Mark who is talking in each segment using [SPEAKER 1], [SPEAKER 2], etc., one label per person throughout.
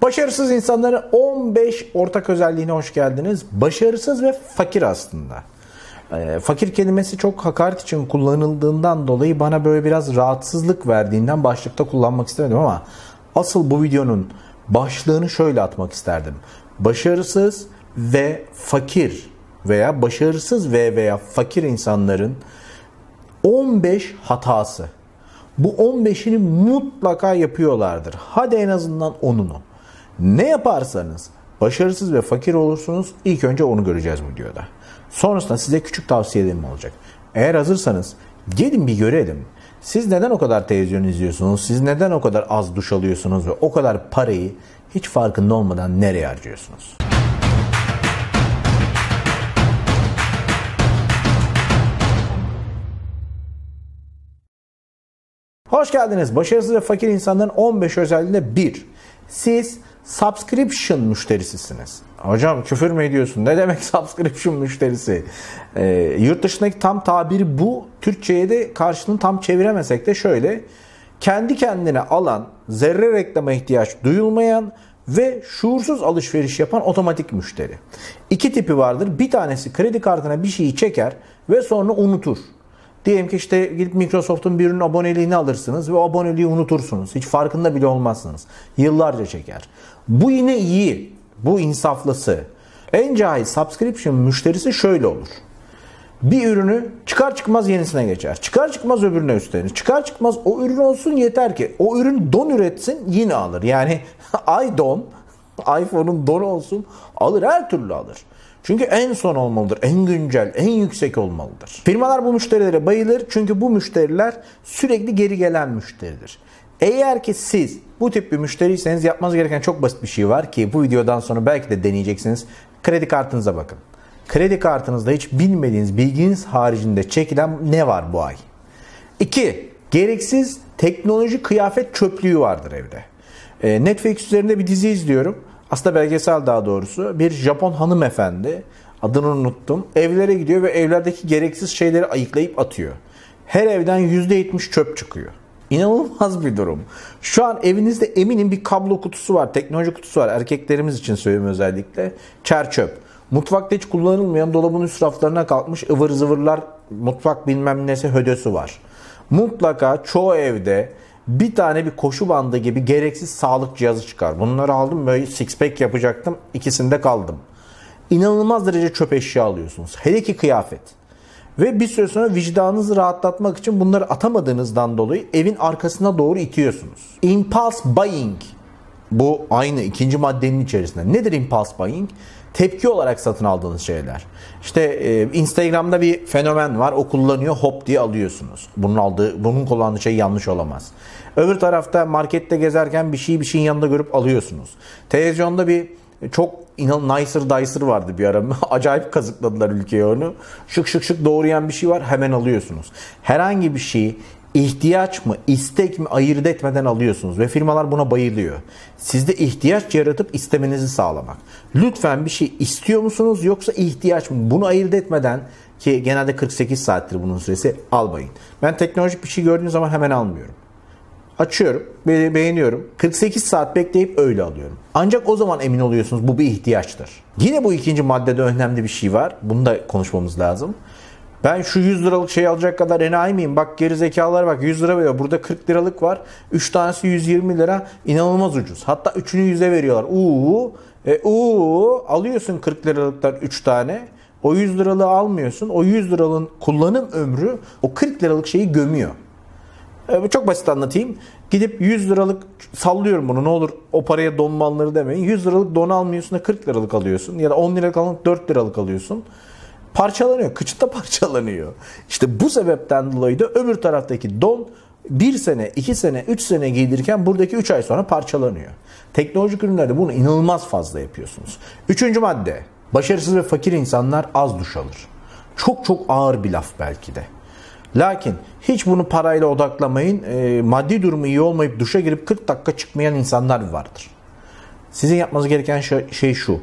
[SPEAKER 1] Başarısız insanların 15 ortak özelliğine hoş geldiniz. Başarısız ve fakir aslında. Fakir kelimesi çok hakaret için kullanıldığından dolayı bana böyle biraz rahatsızlık verdiğinden başlıkta kullanmak istemedim ama asıl bu videonun başlığını şöyle atmak isterdim. Başarısız ve fakir veya başarısız veya fakir insanların 15 hatası. Bu 15'ini mutlaka yapıyorlardır. Hadi en azından 10'unu. Ne yaparsanız başarısız ve fakir olursunuz. İlk önce onu göreceğiz bu videoda. Sonrasında size küçük tavsiyelerim olacak. Eğer hazırsanız gelin bir görelim. Siz neden o kadar televizyon izliyorsunuz? Siz neden o kadar az duş alıyorsunuz ve o kadar parayı hiç farkında olmadan nereye harcıyorsunuz? Hoş geldiniz. Başarısız ve fakir insanların 15 özelliğinde 1. Siz subscription müşterisisiniz. Hocam küfür mü ediyorsun? Ne demek subscription müşterisi? Yurt dışındaki tam tabiri bu. Türkçe'ye de karşılığını tam çeviremesek de şöyle. Kendi kendine alan, zerre reklama ihtiyaç duyulmayan ve şuursuz alışveriş yapan otomatik müşteri. İki tipi vardır. Bir tanesi kredi kartına bir şeyi çeker ve sonra unutur. Diyelim ki işte gidip Microsoft'un bir ürünün aboneliğini alırsınız ve o aboneliği unutursunuz. Hiç farkında bile olmazsınız. Yıllarca çeker. Bu yine iyi. Bu insaflısı. En cahil subscription müşterisi şöyle olur. Bir ürünü çıkar çıkmaz yenisine geçer. Çıkar çıkmaz öbürüne üstlenir. Çıkar çıkmaz o ürün olsun yeter ki. O ürün don üretsin yine alır. Yani iDon, iPhone'un donu olsun alır, her türlü alır. Çünkü en son olmalıdır, en güncel, en yüksek olmalıdır. Firmalar bu müşterilere bayılır çünkü bu müşteriler sürekli geri gelen müşteridir. Eğer ki siz bu tip bir müşteriyseniz yapmanız gereken çok basit bir şey var ki bu videodan sonra belki de deneyeceksiniz. Kredi kartınıza bakın. Kredi kartınızda hiç bilmediğiniz bilginiz haricinde çekilen ne var bu ay? 2. Gereksiz teknoloji kıyafet çöplüğü vardır evde. Netflix üzerinde bir dizi izliyorum. Aslında belgesel daha doğrusu. Bir Japon hanımefendi, adını unuttum, evlere gidiyor ve evlerdeki gereksiz şeyleri ayıklayıp atıyor. Her evden %70 çöp çıkıyor. İnanılmaz bir durum. Şu an evinizde eminim bir kablo kutusu var, teknoloji kutusu var. Erkeklerimiz için söylüyorum özellikle. Çer çöp. Mutfakta hiç kullanılmayan dolabın üst raflarına kalkmış ıvır zıvırlar, mutfak bilmem nesi hödösü var. Mutlaka çoğu evde bir tane bir koşu bandı gibi gereksiz sağlık cihazı çıkar. Bunları aldım, böyle six pack yapacaktım. İkisinde kaldım. İnanılmaz derece çöp eşya alıyorsunuz. Hele ki kıyafet. Ve bir süre sonra vicdanınızı rahatlatmak için bunları atamadığınızdan dolayı evin arkasına doğru itiyorsunuz. Impulse buying. Bu aynı ikinci maddenin içerisinde. Nedir impulse buying? Tepki olarak satın aldığınız şeyler. İşte Instagram'da bir fenomen var. O kullanıyor, hop diye alıyorsunuz. Bunun kullandığı şey yanlış olamaz. Öbür tarafta markette gezerken bir şeyin yanında görüp alıyorsunuz. Televizyonda bir çok Nicer vardı bir ara. Acayip kazıkladılar ülkeye onu. Şık şık şık doğrayan bir şey var, hemen alıyorsunuz. Herhangi bir şeyi ihtiyaç mı, istek mi ayırt etmeden alıyorsunuz ve firmalar buna bayılıyor. Sizde ihtiyaç yaratıp istemenizi sağlamak. Lütfen bir şey istiyor musunuz yoksa ihtiyaç mı? Bunu ayırt etmeden, ki genelde 48 saattir bunun süresi, almayın. Ben teknolojik bir şey gördüğüm zaman hemen almıyorum. Açıyorum, beğeniyorum. 48 saat bekleyip öyle alıyorum. Ancak o zaman emin oluyorsunuz bu bir ihtiyaçtır. Yine bu ikinci maddede önemli bir şey var. Bunu da konuşmamız lazım. Ben şu 100 liralık şey alacak kadar enayi miyim? Bak geri zekalar bak 100 lira veriyor. Burada 40 liralık var. 3 tanesi 120 lira. İnanılmaz ucuz. Hatta 3'ünü 100'e veriyorlar. Alıyorsun 40 liralıktan 3 tane. O 100 liralığı almıyorsun. O 100 liralığın kullanım ömrü o 40 liralık şeyi gömüyor. Çok basit anlatayım. Gidip 100 liralık, sallıyorum bunu, ne olur o paraya don malları demeyin. 100 liralık don almıyorsun da 40 liralık alıyorsun. Ya da 10 liralık alıp 4 liralık alıyorsun. Parçalanıyor. Kıçta parçalanıyor. İşte bu sebepten dolayı da öbür taraftaki don 1 sene, 2 sene, 3 sene giydirirken buradaki 3 ay sonra parçalanıyor. Teknolojik ürünlerde bunu inanılmaz fazla yapıyorsunuz. 3. madde. Başarısız ve fakir insanlar az duş alır. Çok çok ağır bir laf belki de. Lakin hiç bunu parayla odaklamayın. Maddi durumu iyi olmayıp duşa girip 40 dakika çıkmayan insanlar vardır. Sizin yapmanız gereken şey şu.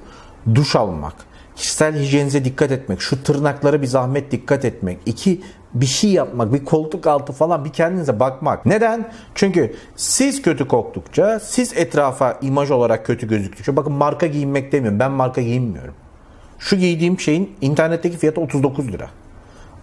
[SPEAKER 1] Duş almak. Kişisel hijyeninize dikkat etmek. Şu tırnaklara bir zahmet dikkat etmek. 2. bir şey yapmak, bir koltuk altı falan, bir kendinize bakmak. Neden? Çünkü siz kötü koktukça, siz etrafa imaj olarak kötü gözüktükçe, bakın marka giyinmek demiyorum. Ben marka giyinmiyorum. Şu giydiğim şeyin internetteki fiyatı 39 lira.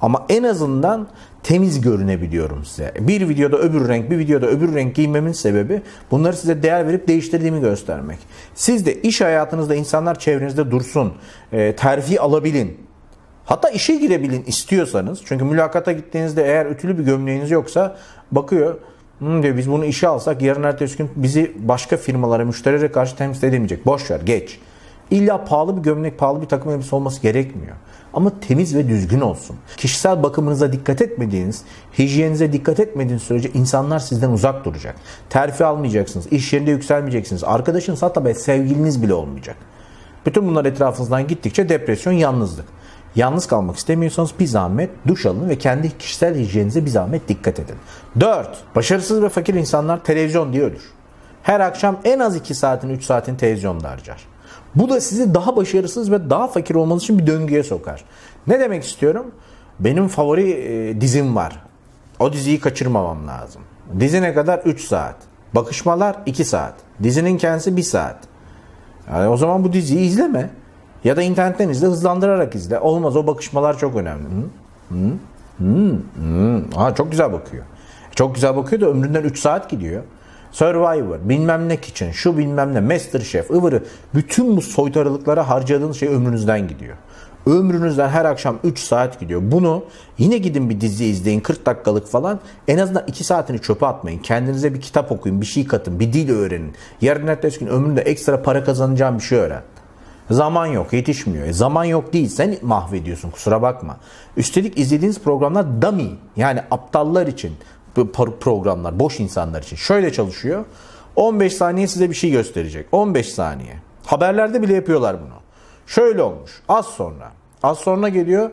[SPEAKER 1] Ama en azından temiz görünebiliyorum size. Bir videoda öbür renk, bir videoda öbür renk giymemin sebebi bunları size değer verip değiştirdiğimi göstermek. Siz de iş hayatınızda insanlar çevrenizde dursun, terfi alabilin. Hatta işe girebilin istiyorsanız. Çünkü mülakata gittiğinizde eğer ütülü bir gömleğiniz yoksa bakıyor, diyor, biz bunu işe alsak yarın ertesi gün bizi başka firmalara, müşterilere karşı temsil edemeyecek. Boş ver, geç. İlla pahalı bir gömlek, pahalı bir takım elbise olması gerekmiyor. Ama temiz ve düzgün olsun. Kişisel bakımınıza dikkat etmediğiniz, hijyeninize dikkat etmediğiniz sürece insanlar sizden uzak duracak. Terfi almayacaksınız, iş yerinde yükselmeyeceksiniz. Arkadaşınız, hatta sevgiliniz bile olmayacak. Bütün bunlar etrafınızdan gittikçe depresyon, yalnızlık. Yalnız kalmak istemiyorsanız bir zahmet duş alın ve kendi kişisel hijyeninize bir zahmet dikkat edin. 4. Başarısız ve fakir insanlar televizyon diye ölür. Her akşam en az 2 saatin, 3 saatin televizyonda harcar. Bu da sizi daha başarısız ve daha fakir olmanız için bir döngüye sokar. Ne demek istiyorum? Benim favori dizim var. O diziyi kaçırmamam lazım. Dizi ne kadar? 3 saat. Bakışmalar 2 saat. Dizinin kendisi 1 saat. Yani o zaman bu diziyi izleme. Ya da internetten izle, hızlandırarak izle. Olmaz, o bakışmalar çok önemli. Çok güzel bakıyor. Çok güzel bakıyor da ömründen 3 saat gidiyor. Survivor, bilmem ne Kitchen, şu bilmem ne, MasterChef, ıvırı. Bütün bu soytarılıklara harcadığınız şey ömrünüzden gidiyor. Ömrünüzden her akşam 3 saat gidiyor. Bunu yine gidin bir dizi izleyin, 40 dakikalık falan. En azından 2 saatini çöpe atmayın. Kendinize bir kitap okuyun, bir şey katın, bir dil öğrenin. Yarın ertesi gün ömründe ekstra para kazanacağın bir şey öğren. Zaman yok, yetişmiyor. Zaman yok değil, sen mahvediyorsun, kusura bakma. Üstelik izlediğiniz programlar dummy, yani aptallar için programlar, boş insanlar için. Şöyle çalışıyor. 15 saniye size bir şey gösterecek. 15 saniye. Haberlerde bile yapıyorlar bunu. Şöyle olmuş. Az sonra. Az sonra geliyor.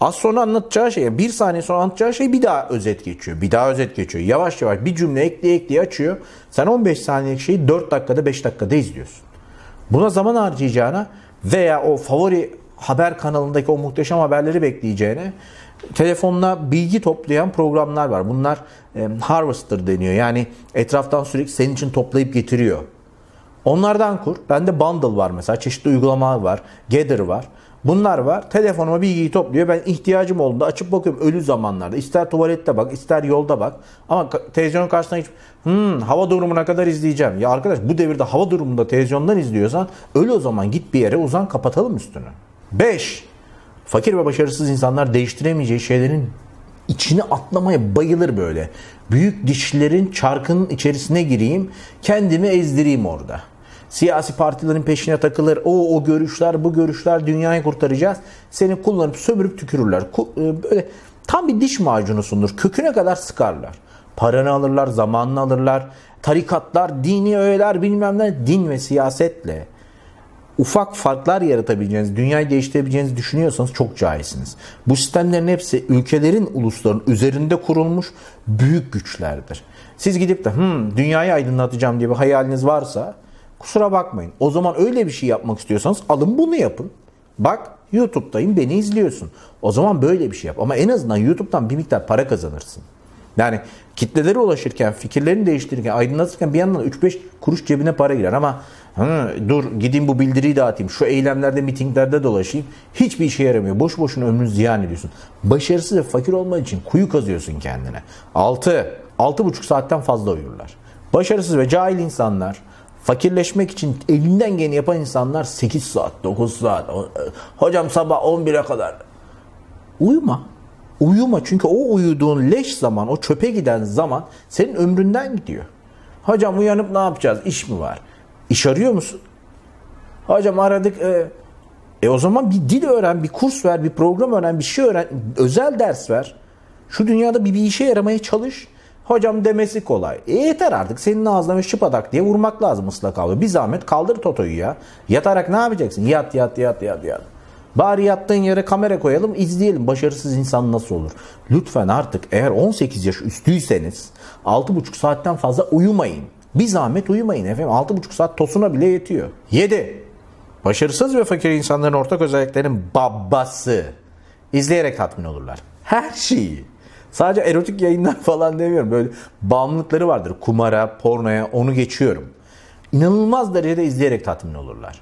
[SPEAKER 1] Az sonra anlatacağı şey, 1 saniye sonra anlatacağı şey bir daha özet geçiyor. Bir daha özet geçiyor. Yavaş yavaş bir cümle ekleye açıyor. Sen 15 saniyelik şeyi 4 dakikada 5 dakikada izliyorsun. Buna zaman harcayacağına veya o favori haber kanalındaki o muhteşem haberleri bekleyeceğine telefonla bilgi toplayan programlar var. Bunlar harvester deniyor. Yani etraftan sürekli senin için toplayıp getiriyor. Onlardan kur. Bende Bundle var mesela. Çeşitli uygulamalar var. Gather var. Bunlar var. Telefonuma bilgiyi topluyor. Ben ihtiyacım olduğunda açıp bakıyorum ölü zamanlarda. İster tuvalette bak, ister yolda bak. Ama televizyonun karşısına hiç hava durumuna kadar izleyeceğim. Ya arkadaş, bu devirde hava durumunda televizyondan izliyorsan öyle, o zaman git bir yere uzan, kapatalım üstünü. 5. Fakir ve başarısız insanlar değiştiremeyeceği şeylerin içine atlamaya bayılır böyle. Büyük dişlerin çarkının içerisine gireyim, kendimi ezdireyim orada. Siyasi partilerin peşine takılır. O görüşler, bu görüşler, dünyayı kurtaracağız. Seni kullanıp sömürüp tükürürler. Böyle tam bir diş macunusundur. Köküne kadar sıkarlar. Paranı alırlar, zamanını alırlar. Tarikatlar, dini öğeler, bilmem ne, din ve siyasetle ufak farklar yaratabileceğiniz, dünyayı değiştirebileceğinizi düşünüyorsanız çok cahilsiniz. Bu sistemlerin hepsi ülkelerin, ulusların üzerinde kurulmuş büyük güçlerdir. Siz gidip de dünyayı aydınlatacağım diye bir hayaliniz varsa kusura bakmayın. O zaman öyle bir şey yapmak istiyorsanız alın bunu yapın. Bak, YouTube'dayım, beni izliyorsun. O zaman böyle bir şey yap. Ama en azından YouTube'dan bir miktar para kazanırsın. Yani kitlelere ulaşırken, fikirlerini değiştirirken, aydınlatırken bir yandan 3-5 kuruş cebine para girer. Ama dur gideyim bu bildiriyi dağıtayım, şu eylemlerde, mitinglerde dolaşayım. Hiçbir işe yaramıyor. Boş boşuna ömrünü ziyan ediyorsun. Başarısız ve fakir olman için kuyu kazıyorsun kendine. 6,5 saatten fazla uyurlar. Başarısız ve cahil insanlar, fakirleşmek için elinden geleni yapan insanlar 8 saat, 9 saat. Hocam sabah 11'e kadar. Uyuma. Uyuma, çünkü o uyuduğun leş zaman, o çöpe giden zaman senin ömründen gidiyor. Hocam uyanıp ne yapacağız? İş mi var? İş arıyor musun? Hocam aradık. O zaman bir dil öğren, bir kurs ver, bir program öğren, bir şey öğren, özel ders ver. Şu dünyada bir işe yaramaya çalış. Hocam demesi kolay. Yeter artık, senin ağzına ve şıpadak diye vurmak lazım ıslak havlu. Bir zahmet kaldır totoyu ya. Yatarak ne yapacaksın? Yat. Bari yattığın yere kamera koyalım, izleyelim başarısız insan nasıl olur. Lütfen artık, eğer 18 yaş üstüyseniz 6,5 saatten fazla uyumayın. Bir zahmet uyumayın efendim. 6,5 saat tosuna bile yetiyor. 7. Başarısız ve fakir insanların ortak özelliklerinin babası. İzleyerek tatmin olurlar. Her şeyi. Sadece erotik yayınlar falan demiyorum. Böyle bağımlılıkları vardır. Kumara, pornoya, onu geçiyorum. İnanılmaz derecede izleyerek tatmin olurlar.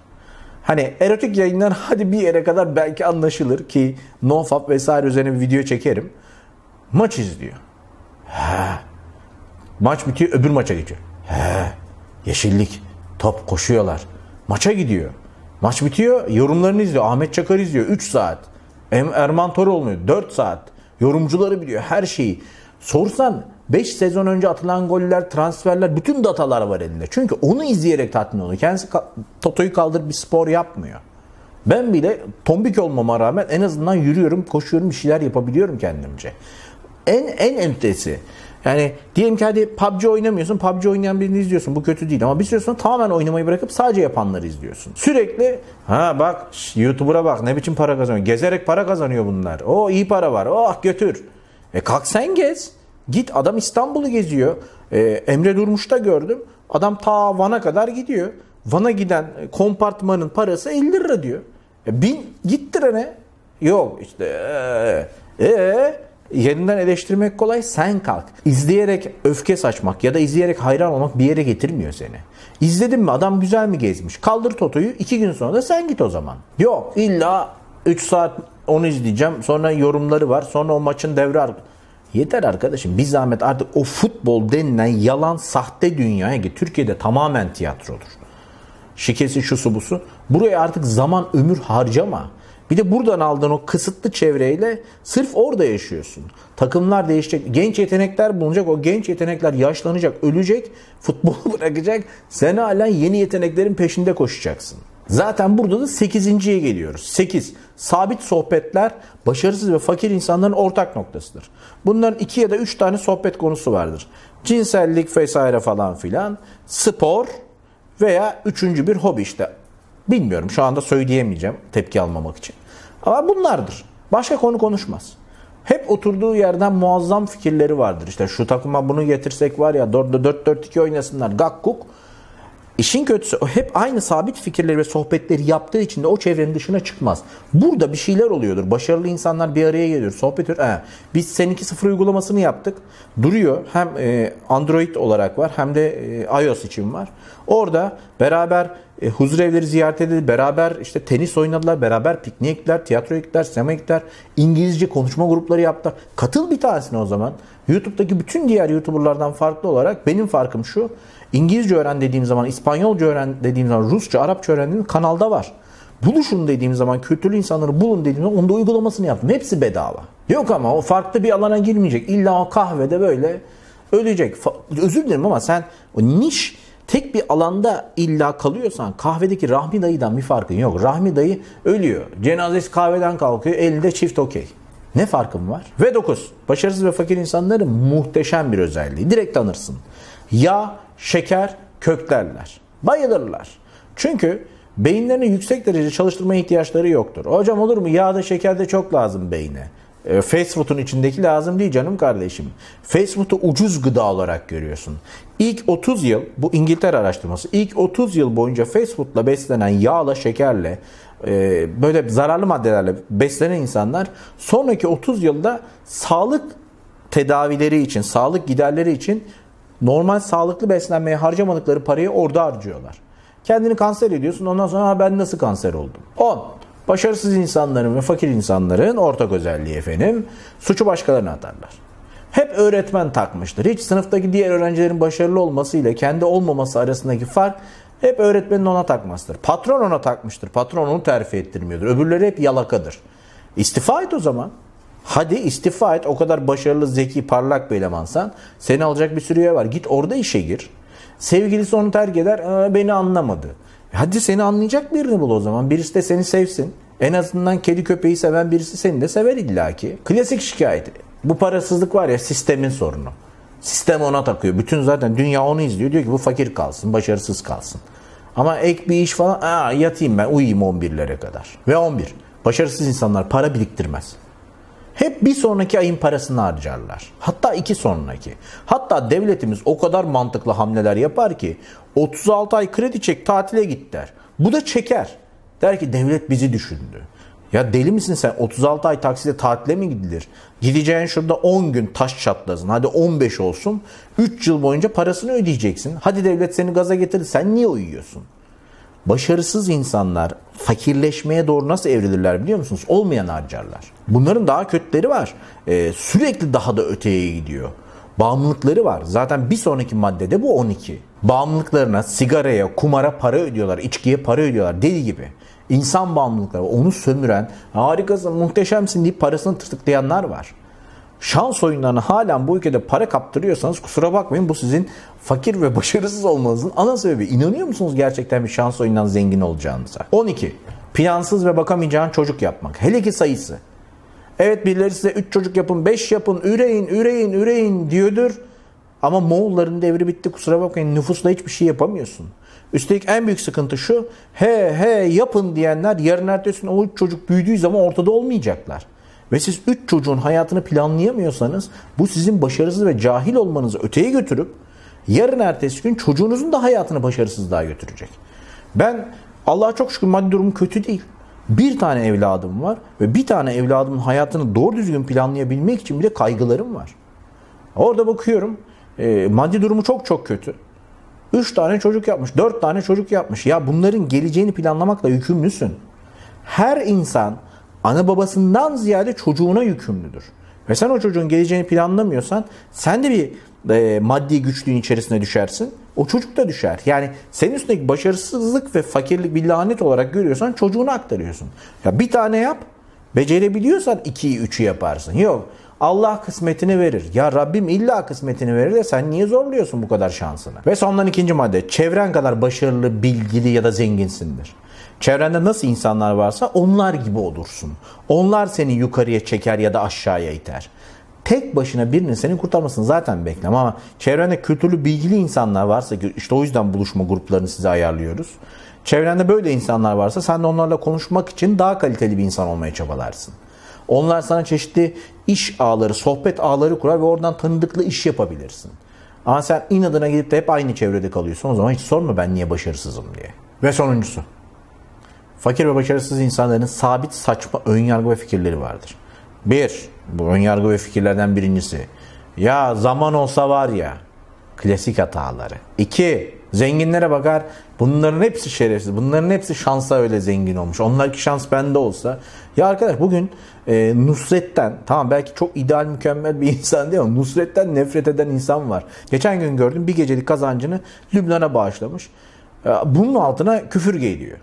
[SPEAKER 1] Hani erotik yayınlar hadi bir yere kadar belki anlaşılır ki NoFap vesaire üzerine bir video çekerim. Maç izliyor. Maç bitiyor, öbür maça geçiyor. Yeşillik, top, koşuyorlar. Maça gidiyor. Maç bitiyor, yorumlarını izliyor. Ahmet Çakar izliyor 3 saat. Erman Toroğlu 4 saat. Yorumcuları biliyor, her şeyi. Sorsan 5 sezon önce atılan goller, transferler, bütün datalar var elinde. Çünkü onu izleyerek tatmin oluyor. Kendisi totoyu kaldırıp bir spor yapmıyor. Ben bile tombik olmama rağmen en azından yürüyorum, koşuyorum, bir şeyler yapabiliyorum kendimce. En ötesi. Yani diyelim ki hadi PUBG oynamıyorsun. PUBG oynayan birini izliyorsun. Bu kötü değil. Ama bir süre sonra tamamen oynamayı bırakıp sadece yapanları izliyorsun. Sürekli bak YouTuber'a bak ne biçim para kazanıyor. Gezerek para kazanıyor bunlar. O iyi para var. Oh götür. Kalk sen gez. Git, adam İstanbul'u geziyor. Emre Durmuş'ta gördüm. Adam ta Van'a kadar gidiyor. Van'a giden kompartmanın parası 50 lira diyor. Bin git trene. Yok işte yerinden eleştirmek kolay, sen kalk. İzleyerek öfke saçmak ya da izleyerek hayran olmak bir yere getirmiyor seni. İzledin mi, adam güzel mi gezmiş? Kaldır Toto'yu, 2 gün sonra da sen git o zaman. Yok illa 3 saat onu izleyeceğim, sonra yorumları var, sonra o maçın devre Yeter arkadaşım, bir zahmet artık o futbol denilen yalan sahte dünyaya git. Türkiye'de tamamen tiyatrodur. Şikesi şusu busu. Buraya artık zaman ömür harcama. Bir de buradan aldığın o kısıtlı çevreyle sırf orada yaşıyorsun. Takımlar değişecek. Genç yetenekler bulunacak. O genç yetenekler yaşlanacak, ölecek. Futbolu bırakacak. Sen hala yeni yeteneklerin peşinde koşacaksın. Zaten burada da 8.'ye geliyoruz. 8. Sabit sohbetler başarısız ve fakir insanların ortak noktasıdır. Bunların 2 ya da 3 tane sohbet konusu vardır. Cinsellik vesaire falan filan. Spor veya 3. bir hobi işte. Bilmiyorum, şu anda söyleyemeyeceğim tepki almamak için. Ama bunlardır. Başka konu konuşmaz. Hep oturduğu yerden muazzam fikirleri vardır. İşte şu takıma bunu getirsek var ya 4-4-2 oynasınlar. Gakkuk. İşin kötüsü o hep aynı sabit fikirleri ve sohbetleri yaptığı için de o çevrenin dışına çıkmaz. Burada bir şeyler oluyordur. Başarılı insanlar bir araya geliyor. Sohbet ediyor. Biz seninki 0 uygulamasını yaptık. Duruyor. Hem Android olarak var hem de iOS için var. Orada beraber huzurevleri ziyaret edildi. Beraber işte tenis oynadılar. Beraber pikniğe gittiler. Tiyatroya gittiler. Sinemaya gittiler. İngilizce konuşma grupları yaptılar. Katıl bir tanesine o zaman. YouTube'daki bütün diğer YouTuber'lardan farklı olarak benim farkım şu. İngilizce öğren dediğim zaman, İspanyolca öğren dediğim zaman, Rusça, Arapça öğrendiğim kanalda var. Buluşun dediğim zaman, kültürlü insanları bulun dediğim zaman onda uygulamasını yaptım. Hepsi bedava. Yok ama o farklı bir alana girmeyecek. İlla o kahvede böyle ölecek. Özür dilerim ama sen o niş tek bir alanda illa kalıyorsan kahvedeki Rahmi dayıdan bir farkın yok. Rahmi dayı ölüyor. Cenazesi kahveden kalkıyor. Elinde çift okey. Ne farkın var? Ve 9. Başarısız ve fakir insanların muhteşem bir özelliği. Direkt tanırsın. Yağ, şeker, köklerler. Bayılırlar. Çünkü beyinlerini yüksek derece çalıştırmaya ihtiyaçları yoktur. Hocam olur mu? Yağ da şeker de çok lazım beyne. Fast food'un içindeki lazım değil canım kardeşim. Fast food'u ucuz gıda olarak görüyorsun. İlk 30 yıl, bu İngiltere araştırması, ilk 30 yıl boyunca fast food'la beslenen yağla, şekerle, böyle zararlı maddelerle beslenen insanlar sonraki 30 yılda sağlık tedavileri için, sağlık giderleri için normal sağlıklı beslenmeye harcamadıkları parayı orada harcıyorlar. Kendini kanser ediyorsun, ondan sonra ben nasıl kanser oldum? 10. Başarısız insanların ve fakir insanların ortak özelliği efendim, suçu başkalarına atarlar. Hep öğretmen takmıştır. Hiç sınıftaki diğer öğrencilerin başarılı olmasıyla kendi olmaması arasındaki fark hep öğretmenin ona takmasıdır. Patron ona takmıştır. Patron onu terfi ettirmiyordur. Öbürleri hep yalakadır. İstifa et o zaman. Hadi istifa et. O kadar başarılı, zeki, parlak bir elemansan seni alacak bir sürü yer var. Git orada işe gir. Sevgilisi onu terk eder. Beni anlamadı. Hadi seni anlayacak birini bul o zaman. Birisi de seni sevsin. En azından kedi köpeği seven birisi seni de sever illaki. Klasik şikayet. Bu parasızlık var ya, sistemin sorunu. Sistem ona takıyor. Bütün zaten dünya onu izliyor. Diyor ki bu fakir kalsın, başarısız kalsın. Ama ek bir iş falan, yatayım ben, uyuyayım 11'lere kadar. Ve 11. Başarısız insanlar para biriktirmez. Hep bir sonraki ayın parasını harcarlar. Hatta 2 sonraki. Hatta devletimiz o kadar mantıklı hamleler yapar ki 36 ay kredi çek, tatile git der. Bu da çeker. Der ki devlet bizi düşündü. Ya deli misin sen? 36 ay takside tatile mi gidilir? Gideceğin şurada 10 gün taş çatlasın. Hadi 15 olsun. 3 yıl boyunca parasını ödeyeceksin. Hadi devlet seni gaza getirdi. Sen niye uyuyorsun? Başarısız insanlar fakirleşmeye doğru nasıl evrilirler biliyor musunuz? Olmayan harcarlar. Bunların daha kötüleri var. Sürekli daha da öteye gidiyor. Bağımlılıkları var. Zaten bir sonraki maddede bu 12. Bağımlılıklarına, sigaraya, kumara para ödüyorlar, içkiye para ödüyorlar deli gibi. İnsan bağımlılıkları, onu sömüren, harikasın, muhteşemsin deyip parasını tırtıklayanlar var. Şans oyunlarına halen bu ülkede para kaptırıyorsanız kusura bakmayın, bu sizin fakir ve başarısız olmanızın ana sebebi. İnanıyor musunuz gerçekten bir şans oyundan zengin olacağınıza? 12. Plansız ve bakamayacağın çocuk yapmak. Hele ki sayısı. Evet, birileri size 3 çocuk yapın, 5 yapın, üreyin diyordur. Ama Moğolların devri bitti, kusura bakmayın, nüfusla hiçbir şey yapamıyorsun. Üstelik en büyük sıkıntı şu, he yapın diyenler yarın ertesi gün o 3 çocuk büyüdüğü zaman ortada olmayacaklar. Ve siz 3 çocuğun hayatını planlayamıyorsanız bu sizin başarısız ve cahil olmanızı öteye götürüp yarın ertesi gün çocuğunuzun da hayatını başarısızlığa götürecek. Ben Allah'a çok şükür maddi durumum kötü değil. Bir tane evladım var ve bir tane evladımın hayatını doğru düzgün planlayabilmek için bile kaygılarım var. Orada bakıyorum maddi durumu çok kötü. 3 tane çocuk yapmış, 4 tane çocuk yapmış. Ya bunların geleceğini planlamakla yükümlüsün. Her insan ana babasından ziyade çocuğuna yükümlüdür. Ve sen o çocuğun geleceğini planlamıyorsan sen de bir maddi güçlüğün içerisine düşersin. O çocuk da düşer. Yani senin üstündeki başarısızlık ve fakirlik bir lanet olarak görüyorsan çocuğuna aktarıyorsun. Ya bir tane yap, becerebiliyorsan 2'yi 3'ü yaparsın. Yok, Allah kısmetini verir. Ya Rabbim illa kısmetini verir de sen niye zorluyorsun bu kadar şansını? Ve sondan 2. madde, çevren kadar başarılı, bilgili ya da zenginsindir. Çevrende nasıl insanlar varsa onlar gibi olursun. Onlar seni yukarıya çeker ya da aşağıya iter. Tek başına birinin seni kurtarmasını zaten bekleme, ama çevrende kültürlü, bilgili insanlar varsa, ki işte o yüzden buluşma gruplarını size ayarlıyoruz. Çevrende böyle insanlar varsa sen de onlarla konuşmak için daha kaliteli bir insan olmaya çabalarsın. Onlar sana çeşitli iş ağları, sohbet ağları kurar ve oradan tanıdıklı iş yapabilirsin. Ama sen inadına gidip de hep aynı çevrede kalıyorsun. O zaman hiç sorma ben niye başarısızım diye. Ve sonuncusu. Fakir ve başarısız insanların sabit, saçma önyargı ve fikirleri vardır. 1. Bu önyargı ve fikirlerden birincisi. Ya zaman olsa var ya. Klasik hataları. 2. Zenginlere bakar. Bunların hepsi şerefsiz. Bunların hepsi şansa öyle zengin olmuş. Onlarki şans bende olsa. Ya arkadaş, bugün Nusret'ten, tamam belki çok ideal, mükemmel bir insan değil ama Nusret'ten nefret eden insan var. Geçen gün gördüm, bir gecelik kazancını Lübnan'a bağışlamış. Bunun altına küfür geliyor.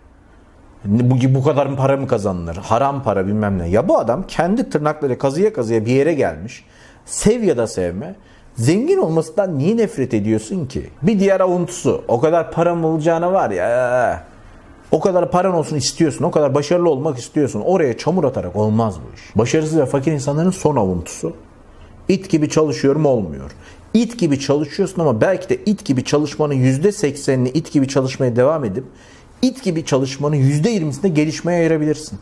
[SPEAKER 1] Bu kadar para mı kazanılır? Haram para bilmem ne. Ya bu adam kendi tırnakları kazıya bir yere gelmiş. Sev ya da sevme. Zengin olmasından niye nefret ediyorsun ki? Bir diğer avuntusu. O kadar param olacağına var ya. O kadar paran olsun istiyorsun. O kadar başarılı olmak istiyorsun. Oraya çamur atarak olmaz bu iş. Başarısız ve fakir insanların son avuntusu. İt gibi çalışıyorum, olmuyor. İt gibi çalışıyorsun ama belki de it gibi çalışmanın %80'ini it gibi çalışmaya devam edip it gibi çalışmanın %20'sinde gelişmeye ayırabilirsin.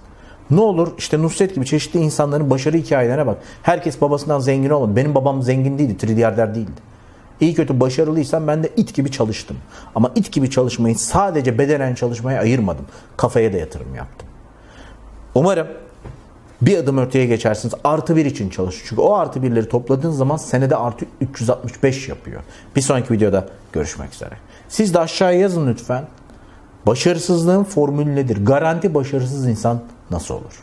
[SPEAKER 1] Ne olur işte Nusret gibi çeşitli insanların başarı hikayelerine bak. Herkes babasından zengin olmadı. Benim babam zengin değildi, trilyader değildi. İyi kötü başarılıysam ben de it gibi çalıştım. Ama it gibi çalışmayı sadece bedenen çalışmaya ayırmadım. Kafaya da yatırım yaptım. Umarım bir adım öteye geçersiniz. +1 için çalışın. Çünkü o +1'leri topladığın zaman senede +365 yapıyor. Bir sonraki videoda görüşmek üzere. Siz de aşağıya yazın lütfen. Başarısızlığın formülü nedir? Garanti başarısız insan nasıl olur?